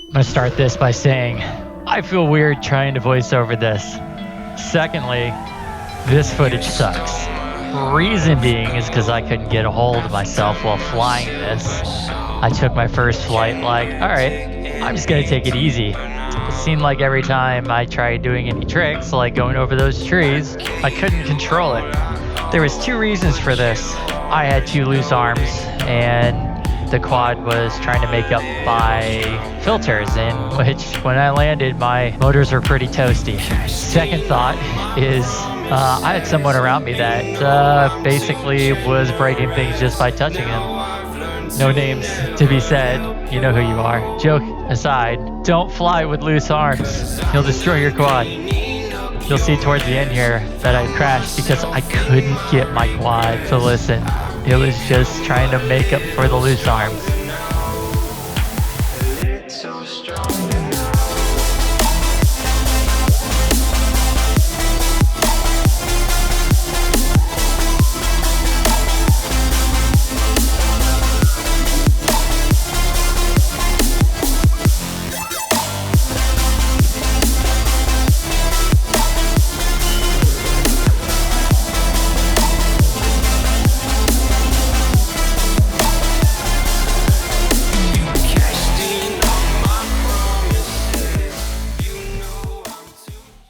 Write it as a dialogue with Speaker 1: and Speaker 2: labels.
Speaker 1: I'm gonna start this by saying I feel weird trying to voice over this. Secondly, this footage sucks. Reason being is because I couldn't get a hold of myself while flying this. I took my first flight like, all right, I'm just gonna take it easy. It seemed like every time I tried doing any tricks, like going over those trees, I couldn't control it. There was 2 reasons for this. I had 2 loose arms, and the quad was trying to make up my filters, in which when I landed, my motors were pretty toasty. Second thought is I had someone around me that basically was breaking things just by touching them. No names to be said, you know who you are. Joke aside, don't fly with loose arms. You'll destroy your quad. You'll see towards the end here that I crashed because I couldn't get my quad to listen. It was just trying to make up for the loose arms.